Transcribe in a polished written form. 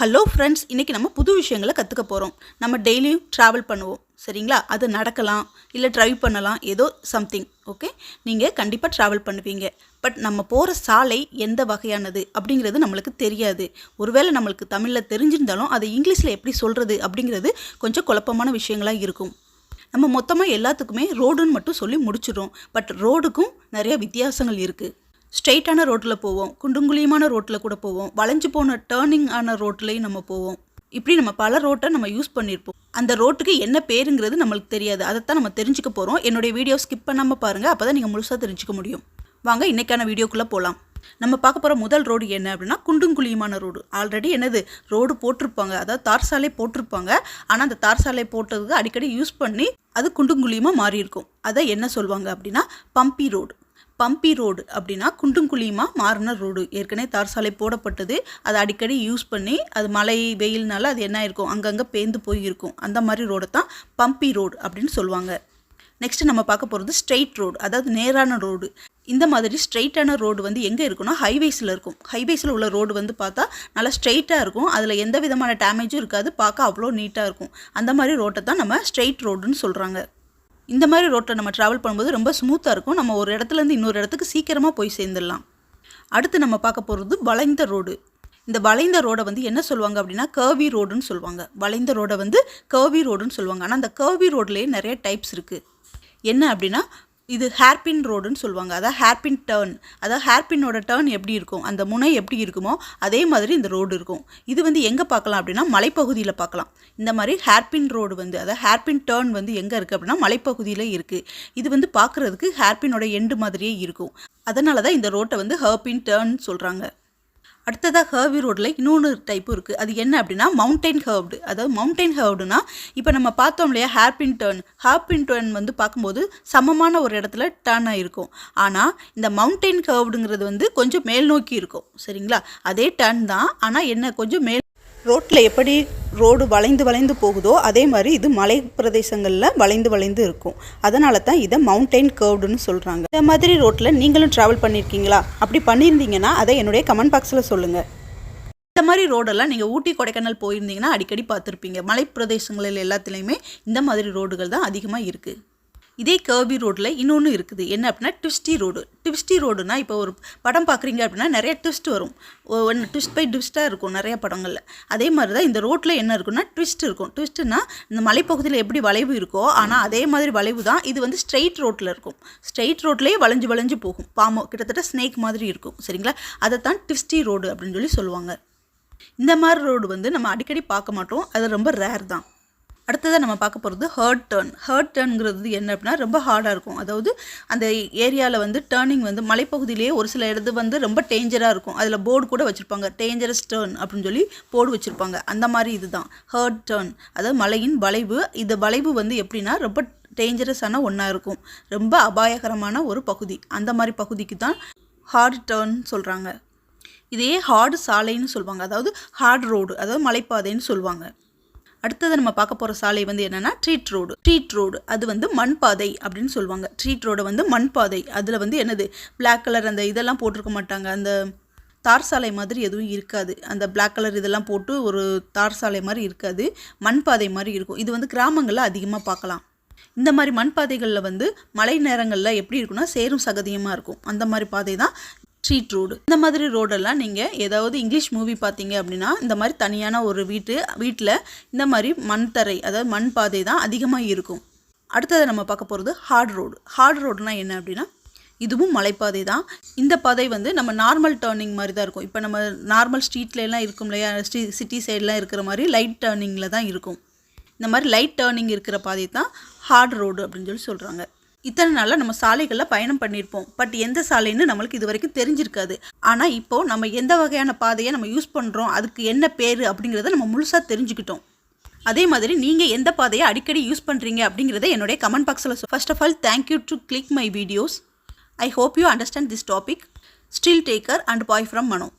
Hello friends, இன்றைக்கி நம்ம புது விஷயங்களை கற்றுக்க போகிறோம். நம்ம டெய்லியும் ட்ராவல் பண்ணுவோம், சரிங்களா? அது நடக்கலாம், இல்லை ட்ரைவ் பண்ணலாம், ஏதோ சம்திங். ஓகே, நீங்கள் கண்டிப்பாக ட்ராவல் பண்ணுவீங்க. பட் நம்ம போகிற சாலை எந்த வகையானது அப்படிங்கிறது நம்மளுக்கு தெரியாது. ஒருவேளை நம்மளுக்கு தமிழில் தெரிஞ்சிருந்தாலும் அதை இங்கிலீஷில் எப்படி சொல்கிறது அப்படிங்கிறது கொஞ்சம் குழப்பமான விஷயங்களாக இருக்கும். நம்ம மொத்தமாக எல்லாத்துக்குமே ரோடுன்னு மட்டும் சொல்லி முடிச்சிடும். பட் ரோடுக்கும் நிறைய வித்தியாசங்கள் இருக்குது. ஸ்ட்ரெயிட்டான ரோட்டில் போவோம், குண்டுங்குழியமான ரோட்டில் கூட போவோம், வளைஞ்சு போன டேர்னிங் ஆன ரோட்லேயும் நம்ம போவோம். இப்படி நம்ம பல ரோட்டை நம்ம யூஸ் பண்ணியிருப்போம். அந்த ரோட்டுக்கு என்ன பேருங்கிறது நம்மளுக்கு தெரியாது. அதைத்தான் நம்ம தெரிஞ்சுக்க போகிறோம். என்னுடைய வீடியோ ஸ்கிப் பண்ணாமல் பாருங்கள், அப்போ தான் நீங்கள் முழுசாக தெரிஞ்சுக்க முடியும். வாங்க இன்றைக்கான வீடியோக்குள்ளே போகலாம். நம்ம பார்க்க போகிற முதல் ரோடு என்ன அப்படின்னா குண்டுங்குழியமான ரோடு. ஆல்ரெடி என்னது ரோடு போட்டிருப்பாங்க, அதாவது தார் சாலை போட்டிருப்பாங்க. ஆனால் அந்த தார் சாலை போட்டதுக்கு அடிக்கடி யூஸ் பண்ணி அது குண்டுங்குழியமாக மாறி இருக்கும். அதை என்ன சொல்லுவாங்க அப்படின்னா பம்பி ரோடு. பம்பி ரோடு அப்படின்னா குண்டுங்குழியமாக மாறின ரோடு. ஏற்கனவே தார் சாலை போடப்பட்டது, அதை அடிக்கடி யூஸ் பண்ணி அது மழை வெயில்னால அது என்ன இருக்கும், அங்கங்கே பேந்து போயிருக்கும். அந்த மாதிரி ரோடை தான் பம்பி ரோடு அப்படின்னு சொல்லுவாங்க. நெக்ஸ்ட்டு நம்ம பார்க்க போகிறது ஸ்ட்ரெயிட் ரோடு, அதாவது நேரான ரோடு. இந்த மாதிரி ஸ்ட்ரெயிட்டான ரோடு வந்து எங்கே இருக்குன்னா ஹைவேஸில் இருக்கும். ஹைவேஸில் உள்ள ரோடு வந்து பார்த்தா நல்லா ஸ்ட்ரெயிட்டாக இருக்கும், அதில் எந்த விதமான டேமேஜும் இருக்காது, பார்க்க அவ்வளோ நீட்டாக இருக்கும். அந்த மாதிரி ரோட்டை தான் நம்ம ஸ்ட்ரெயிட் ரோடுன்னு சொல்கிறாங்க. இந்த மாதிரி ரோட்டில் நம்ம ட்ராவல் பண்ணும்போது ரொம்ப ஸ்மூத்தாக இருக்கும். நம்ம ஒரு இடத்துலேருந்து இன்னொரு இடத்துக்கு சீக்கிரமாக போய் சேர்ந்துடலாம். அடுத்து நம்ம பார்க்க போகிறது வளைந்த ரோடு. இந்த வளைந்த ரோடை வந்து என்ன சொல்லுவாங்க அப்படின்னா கர்வி ரோடுன்னு சொல்லுவாங்க. வளைந்த ரோடை வந்து கர்வி ரோடுன்னு சொல்லுவாங்க. ஆனால் அந்த கர்வி ரோட்லேயே நிறைய டைப்ஸ் இருக்குது. என்ன அப்படின்னா இது ஹேர்பின் ரோடுன்னு சொல்லுவாங்க. அதாவது ஹேர்பின் டேர்ன், அதாவது ஹேர்பின்னோட டேர்ன் எப்படி இருக்கும், அந்த முனை எப்படி இருக்குமோ அதே மாதிரி இந்த ரோடு இருக்கும். இது வந்து எங்கே பார்க்கலாம் அப்படின்னா மலைப்பகுதியில் பார்க்கலாம். இந்த மாதிரி ஹேர்பின் ரோடு வந்து அதாவது ஹேர்பின் டேர்ன் வந்து எங்கே இருக்குது அப்படின்னா மலைப்பகுதியில் இருக்குது. இது வந்து பார்க்குறதுக்கு ஹேர்பினோட எண்டு மாதிரியே இருக்கும். அதனால தான் இந்த ரோட்டை வந்து ஹேர்பின் டேர்ன் சொல்கிறாங்க. அடுத்ததாக ஹர்வி ரோட்டில் இன்னொன்று டைப்பு இருக்குது. அது என்ன அப்படின்னா மவுண்டைன் ஹர்வ்டு. அதாவது மவுண்டைன் ஹர்வ்டுனா இப்போ நம்ம பார்த்தோம் இல்லையா ஹேர்பின் டேர்ன் வந்து பார்க்கும்போது சமமான ஒரு இடத்துல டேர்ன் ஆகிருக்கும். ஆனால் இந்த மவுண்டைன் ஹர்வ்டுங்கிறது வந்து கொஞ்சம் மேல் நோக்கி இருக்கும், சரிங்களா? அதே டேர்ன் தான், ஆனால் என்ன கொஞ்சம் மேல் ரோட்டில் எப்படி ரோடு வளைந்து வளைந்து போகுதோ அதே மாதிரி இது மலை பிரதேசங்களில் வளைந்து வளைந்து இருக்கும். அதனால தான் இதை மவுண்டைன் கர்வ்டுன்னு சொல்கிறாங்க. இந்த மாதிரி ரோட்டில் நீங்களும் ட்ராவல் பண்ணியிருக்கீங்களா? அப்படி பண்ணியிருந்தீங்கன்னா அதை என்னுடைய கமெண்ட் பாக்ஸில் சொல்லுங்கள். இந்த மாதிரி ரோடெல்லாம் நீங்கள் ஊட்டி கொடைக்கானல் போயிருந்தீங்கன்னா அடிக்கடி பார்த்துருப்பீங்க. மலை பிரதேசங்களில் எல்லாத்துலேயுமே இந்த மாதிரி ரோடுகள் தான் அதிகமாக இருக்குது. இதே கர்வி ரோட்டில் இன்னொன்று இருக்குது. என்ன அப்படின்னா ட்விஸ்டி ரோடு. ட்விஸ்டி ரோடுனா இப்போ ஒரு படம் பார்க்குறீங்க அப்படின்னா நிறைய ட்விஸ்ட் வரும். ஒன்று ட்விஸ்ட் பை ட்விஸ்ட்டாக இருக்கும் நிறைய படங்களில். அதே மாதிரி தான் இந்த ரோட்டில் என்ன இருக்குன்னா ட்விஸ்ட் இருக்கும். ட்விஸ்ட்டுனா இந்த மலைப்பகுதியில் எப்படி வளைவு இருக்கோ ஆனால் அதே மாதிரி வளைவு தான் இது வந்து ஸ்ட்ரெயிட் ரோட்டில் இருக்கும். ஸ்ட்ரெயிட் ரோட்லேயே வளைஞ்சு வளைஞ்சு போகும். பாம்பு கிட்டத்தட்ட ஸ்னேக் மாதிரி இருக்கும், சரிங்களா? அதை தான் ட்விஸ்டி ரோடு அப்படின்னு சொல்லி சொல்லுவாங்க. இந்த மாதிரி ரோடு வந்து நம்ம அடிக்கடி பார்க்க மாட்டோம், அது ரொம்ப ரேர் தான். அடுத்ததாக நம்ம பார்க்க போகிறது ஹர்ட் டேர்ன். ஹர்ட் டேர்னுங்கிறது என்ன அப்படின்னா ரொம்ப ஹார்டாக இருக்கும். அதாவது அந்த ஏரியாவில் வந்து டேர்னிங் வந்து மலைப்பகுதியிலேயே ஒரு சில இடத்து வந்து ரொம்ப டேஞ்சராக இருக்கும். அதில் போர்டு கூட வச்சுருப்பாங்க, டேஞ்சரஸ் டேர்ன் அப்படின்னு சொல்லி போர்டு வச்சுருப்பாங்க. அந்த மாதிரி இதுதான் ஹர்ட் டேர்ன், அதாவது மலையின் வளைவு. இந்த வளைவு வந்து எப்படின்னா ரொம்ப டேஞ்சரஸான ஒன்றா இருக்கும், ரொம்ப அபாயகரமான ஒரு பகுதி. அந்த மாதிரி பகுதிக்கு தான் ஹார்ட் டேர்ன் சொல்கிறாங்க. இதையே ஹார்டு சாலைன்னு சொல்லுவாங்க, அதாவது ஹார்ட் ரோடு, அதாவது மலைப்பாதைன்னு சொல்லுவாங்க. அடுத்தது நம்ம பார்க்க போகிற சாலை வந்து என்னென்னா ட்ரீட் ரோடு. ட்ரீட் ரோடு அது வந்து மண்பாதை அப்படின்னு சொல்லுவாங்க. ட்ரீட் ரோடு வந்து மண்பாதை. அதில் வந்து என்னது பிளாக் கலர் அந்த இதெல்லாம் போட்டிருக்க மாட்டாங்க. அந்த தார் சாலை மாதிரி எதுவும் இருக்காது. அந்த பிளாக் கலர் இதெல்லாம் போட்டு ஒரு தார் சாலை மாதிரி இருக்காது, மண்பாதை மாதிரி இருக்கும். இது வந்து கிராமங்களில் அதிகமாக பார்க்கலாம். இந்த மாதிரி மண்பாதைகளில் வந்து மழை நேரங்களில் எப்படி இருக்குன்னா சேரும் சகதியமாக இருக்கும். அந்த மாதிரி பாதை தான் ட்ரீட் ரோடு. இந்த மாதிரி ரோடெல்லாம் நீங்கள் ஏதாவது இங்கிலீஷ் மூவி பார்த்தீங்க அப்படின்னா இந்த மாதிரி தனியான ஒரு வீட்டில் இந்த மாதிரி மண் தரை, அதாவது மண் பாதை தான் அதிகமாக இருக்கும். அடுத்ததை நம்ம பார்க்க போகிறது ஹார்ட் ரோடு. ஹார்ட் ரோடுனா என்ன அப்படின்னா இதுவும் மலைப்பாதை தான். இந்த பாதை வந்து நம்ம நார்மல் டேர்னிங் மாதிரி தான் இருக்கும். இப்போ நம்ம நார்மல் ஸ்ட்ரீட்லாம் இருக்கும் இல்லையா, சிட்டி சைட்லாம் இருக்கிற மாதிரி லைட் டேர்னிங்கில் தான் இருக்கும். இந்த மாதிரி லைட் டேர்னிங் இருக்கிற பாதை தான் ஹார்ட் ரோடு அப்படின்னு சொல்லி சொல்கிறாங்க. இத்தனை நாளில் நம்ம சாலைகளில் பயணம் பண்ணியிருப்போம், பட் எந்த சாலைன்னு நம்மளுக்கு இது வரைக்கும் தெரிஞ்சிருக்காது. ஆனால் இப்போது நம்ம எந்த வகையான பாதையை நம்ம யூஸ் பண்ணுறோம், அதுக்கு என்ன பேர் அப்படிங்கிறத நம்ம முழுசாக தெரிஞ்சுக்கிட்டோம். அதே மாதிரி நீங்கள் எந்த பாதையை அடிக்கடி யூஸ் பண்ணுறீங்க அப்படிங்கிறத என்னுடைய கமெண்ட் பாக்ஸில் first of all thank you to click my videos. I hope you understand this topic. Still take care and bye from Mano.